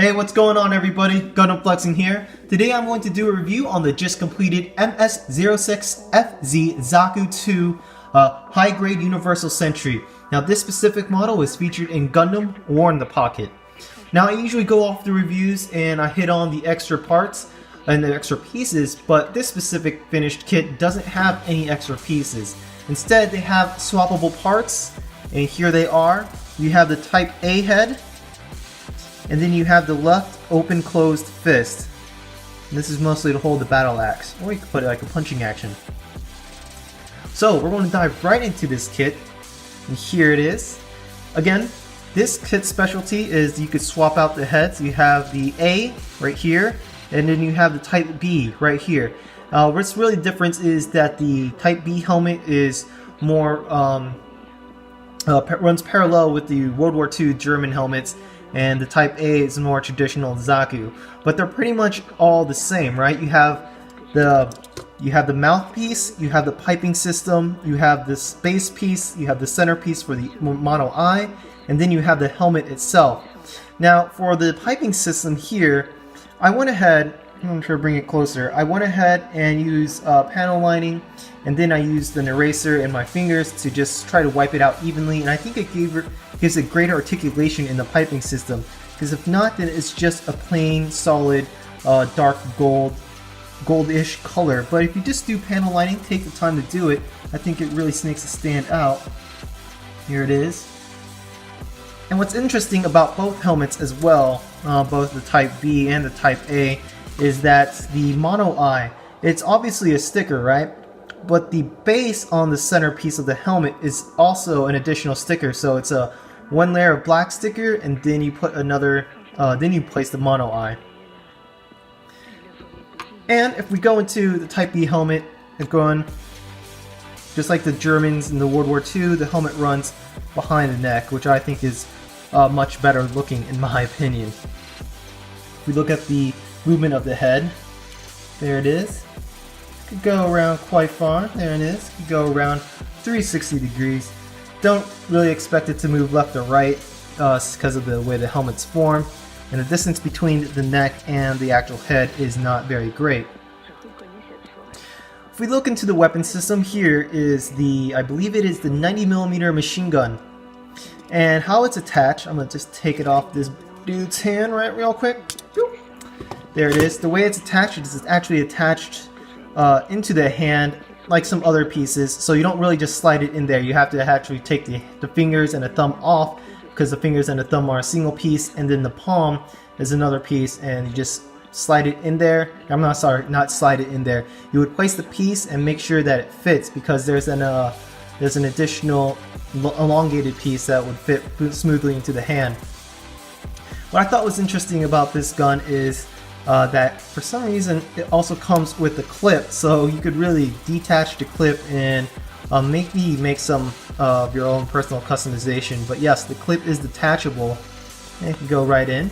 Hey, what's going on everybody? Gundam Flexion here. Today I'm going to do a review on the just completed MS-06FZ Zaku II high-grade universal sentry. Now this specific model is featured in Gundam War in the Pocket. Now I usually go off the reviews and I hit on the extra parts and the extra pieces, but this specific finished kit doesn't have any extra pieces. Instead they have swappable parts, and here they are. You have the Type A head, and then you have the left open closed fist. And this is mostly to hold the battle axe, or you could put it like a punching action. So we're going to dive right into this kit, and here it is. Again, this kit's specialty is you could swap out the heads. You have the A right here, and then you have the Type B right here. What's really different is that the Type B helmet is more runs parallel with the World War II German helmets, and the Type A is more traditional Zaku. But they're pretty much all the same, right? You have the mouthpiece, you have the piping system, you have this base piece, you have the centerpiece for the mono eye, and then you have the helmet itself. Now for the piping system here, I went ahead, I'm going to try to bring it closer, I went ahead and used panel lining, and then I used an eraser and my fingers to just try to wipe it out evenly, and I think it gives a greater articulation in the piping system, because if not, then it's just a plain solid dark goldish color. But if you just do panel lining, take the time to do it, I think it really makes it stand out. Here it is. And what's interesting about both helmets as well, both the Type B and the Type A, is that the mono eye, it's obviously a sticker, right? But the base on the centerpiece of the helmet is also an additional sticker. So it's a one layer of black sticker, and then you put another, then you place the mono eye. And if we go into the Type B helmet, it's going just like the Germans in the World War II. The helmet runs behind the neck, which I think is much better looking in my opinion. If we look at the movement of the head, there it is. Could go around quite far. There it is. Could go around 360 degrees. Don't really expect it to move left or right because of the way the helmet's formed, and the distance between the neck and the actual head is not very great. If we look into the weapon system, here is the, I believe it is the 90mm machine gun. And how it's attached, I'm going to just take it off this dude's hand real quick. There it is. The way it's attached is it's actually attached into the hand like some other pieces, so you don't really just slide it in there. You have to actually take the fingers and the thumb off, because the fingers and the thumb are a single piece, and then the palm is another piece, and you just slide it in there. I'm not sorry, not slide it in there. You would place the piece and make sure that it fits, because there's an additional elongated piece that would fit smoothly into the hand. What I thought was interesting about this gun is that for some reason it also comes with a clip, so you could really detach the clip and maybe make some of your own personal customization. But yes, the clip is detachable and it can go right in.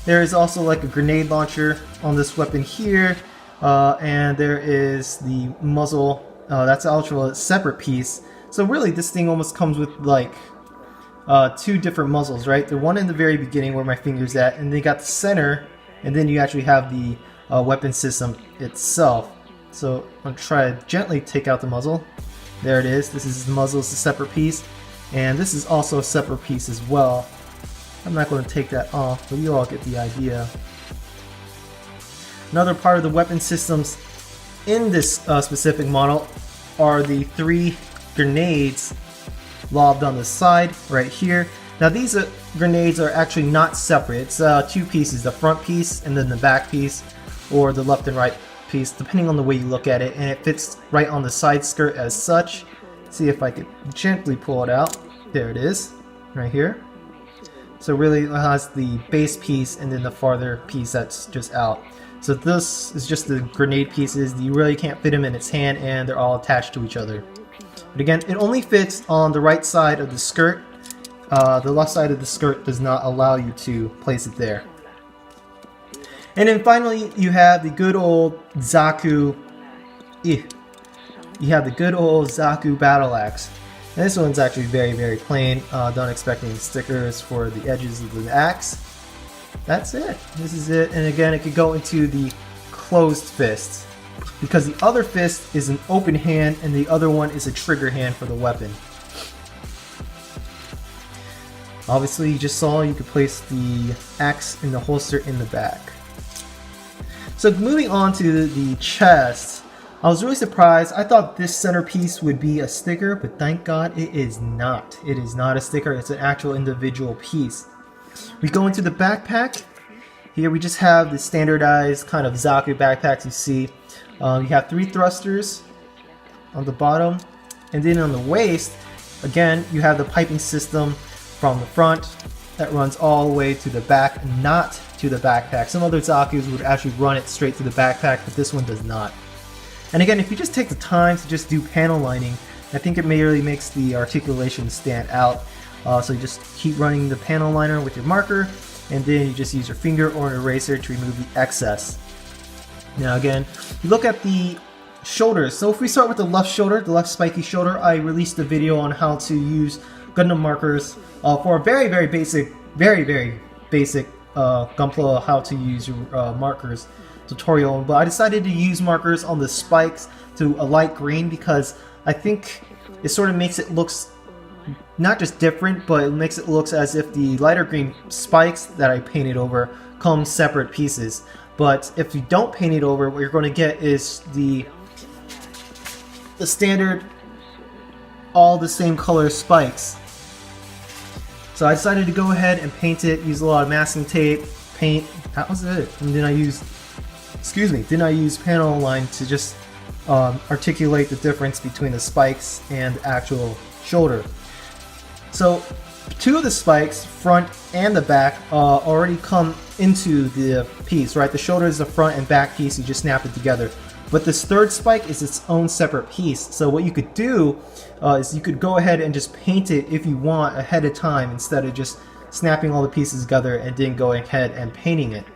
There is also like a grenade launcher on this weapon here, and there is the muzzle. That's also a separate piece. So really this thing almost comes with like two different muzzles, right? The one in the very beginning where my finger's at, and they got the center, and then you actually have the weapon system itself. So I'm going to try to gently take out the muzzle. There it is. This is the muzzle, it's a separate piece. And this is also a separate piece as well. I'm not going to take that off, but you all get the idea. Another part of the weapon systems in this specific model are the 3 grenades lobbed on the side right here. Now these grenades are actually not separate. It's 2 pieces, the front piece and then the back piece, or the left and right piece, depending on the way you look at it, and it fits right on the side skirt as such. See if I could gently pull it out. There it is, right here. So really it has the base piece and then the farther piece that's just out. So this is just the grenade pieces. You really can't fit them in its hand, and they're all attached to each other. But again, it only fits on the right side of the skirt. The left side of the skirt does not allow you to place it there. And then finally, you have the good old Zaku. You have the good old Zaku battle axe. And this one's actually very, very plain. Don't expect any stickers for the edges of the axe. that's it. This is it. And again, it could go into the closed fist, because the other fist is an open hand and the other one is a trigger hand for the weapon. Obviously, you just saw you could place the axe in the holster in the back. So moving on to the chest, I was really surprised. I thought this centerpiece would be a sticker, but thank God it is not. It is not a sticker, it's an actual individual piece. We go into the backpack. Here we just have the standardized kind of Zaku backpacks you see. You have 3 thrusters on the bottom, and then on the waist, again, you have the piping system from the front that runs all the way to the back, not to the backpack. Some other Zakus would actually run it straight to the backpack, but this one does not. And again, if you just take the time to just do panel lining, I think it really makes the articulation stand out. So you just keep running the panel liner with your marker, and then you just use your finger or an eraser to remove the excess. Now again, you look at the shoulders. So if we start with the left shoulder, the left spiky shoulder, I released a video on how to use Gundam markers for a very basic Gunpla how to use your markers tutorial. But I decided to use markers on the spikes to a light green because I think it sort of makes it looks not just different, but it makes it look as if the lighter green spikes that I painted over come separate pieces. But if you don't paint it over, what you're going to get is the standard all the same color spikes. So I decided to go ahead and paint it, use a lot of masking tape, paint, that was it. And then I used, then I used panel line to just articulate the difference between the spikes and the actual shoulder. So 2 of the spikes, front and the back, already come into the piece, right? The shoulder is the front and back piece, you just snap it together. But this third spike is its own separate piece. So what you could do is you could go ahead and just paint it if you want ahead of time instead of just snapping all the pieces together and then going ahead and painting it.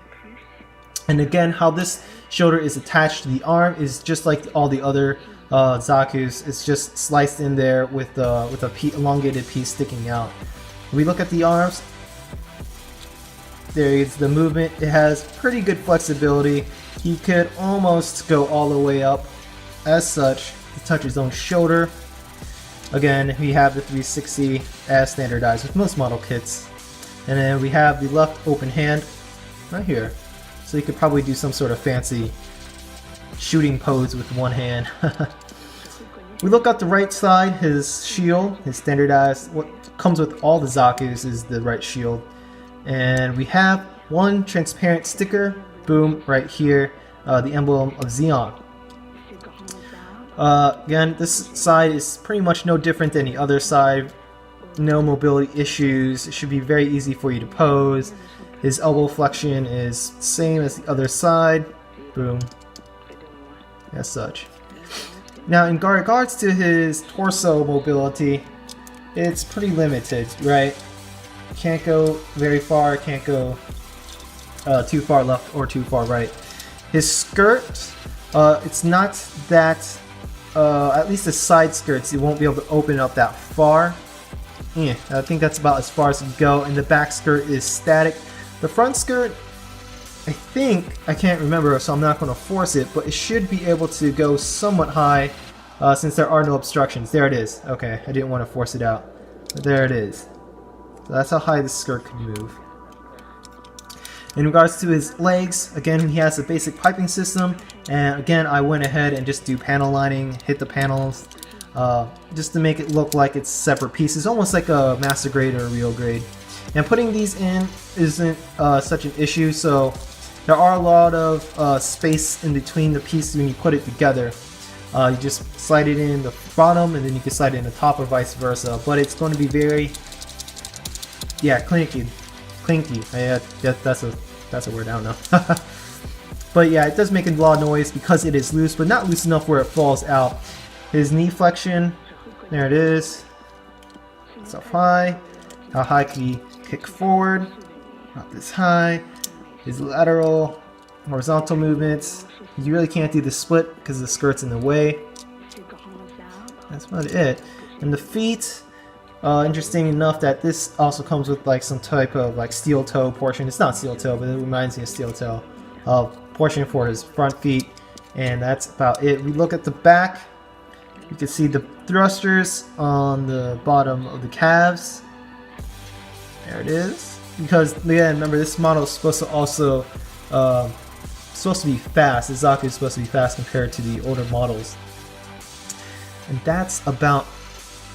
And again, how this shoulder is attached to the arm is just like all the other Zakus. It's just sliced in there with a elongated piece sticking out. When we look at the arms, there is the movement. It has pretty good flexibility. He could almost go all the way up as such to touch his own shoulder. Again, we have the 360 as standardized with most model kits. And then we have the left open hand right here. So you could probably do some sort of fancy shooting pose with one hand. We look at the right side, his shield, his standardized, what comes with all the Zakus is the right shield. And we have one transparent sticker, boom, right here, the emblem of Zeon. Again, this side is pretty much no different than the other side. No mobility issues. It should be very easy for you to pose. His elbow flexion is same as the other side. Boom. As such. Now, in regards to his torso mobility, it's pretty limited, right? Can't go very far, can't go too far left or too far right. His skirt, it's not that, at least the side skirts, it won't be able to open up that far. Yeah, I think that's about as far as it can go, and the back skirt is static. The front skirt, I think, I can't remember, so I'm not going to force it, but it should be able to go somewhat high since there are no obstructions. There it is. Okay, I didn't want to force it out. But there it is. So that's how high the skirt can move. In regards to his legs, again, he has a basic piping system, and again, I went ahead and just do panel lining, hit the panels, just to make it look like it's separate pieces, almost like a master grade or a real grade. And putting these in isn't such an issue, so there are a lot of space in between the pieces when you put it together. You just slide it in the bottom, and then you can slide it in the top, or vice versa. But it's going to be very, yeah, clinky. Yeah, that's a word. I don't know. But yeah, it does make a lot of noise because it is loose, but not loose enough where it falls out. His knee flexion, there it is. It's up high. How high can he kick forward? Not this high. His lateral, horizontal movements. You really can't do the split because the skirt's in the way. That's about it. And the feet, Interesting enough that this also comes with like some type of like steel toe portion. It's not steel toe, but it reminds me of steel toe. Portion for his front feet, and that's about it. We look at the back. You can see the thrusters on the bottom of the calves. There it is. Because again, remember this model is supposed to also supposed to be fast. The Zaku is supposed to be fast compared to the older models. And that's about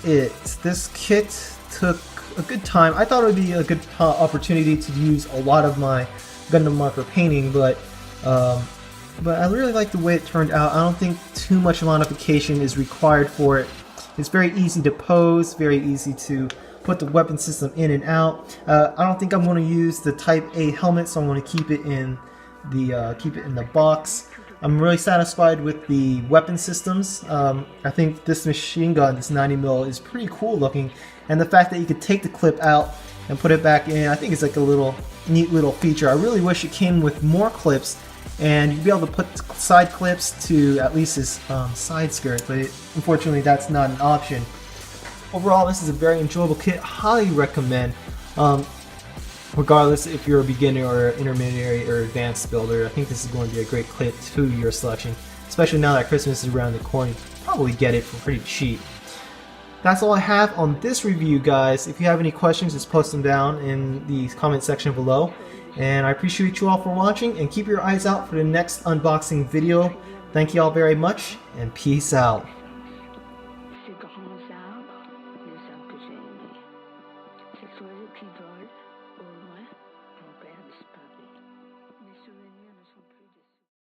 it. This kit took a good time. I thought it would be a good opportunity to use a lot of my Gundam marker painting, but I really like the way it turned out. I don't think too much modification is required for it. It's very easy to pose, very easy to put the weapon system in and out. I don't think I'm going to use the Type A helmet, so I'm going to keep it in the box. I'm really satisfied with the weapon systems. I think this machine gun, this 90mm, is pretty cool looking, and the fact that you could take the clip out and put it back in, I think it's like a neat little feature. I really wish it came with more clips, and you'd be able to put side clips to at least his side skirt, but unfortunately that's not an option. Overall, this is a very enjoyable kit. Highly recommend. Regardless if you're a beginner or intermediate or advanced builder, I think this is going to be a great kit to your selection, especially now that Christmas is around the corner. You can probably get it for pretty cheap. That's all I have on this review, guys. If you have any questions, just post them down in the comment section below. And I appreciate you all for watching, and keep your eyes out for the next unboxing video. Thank you all very much, and peace out.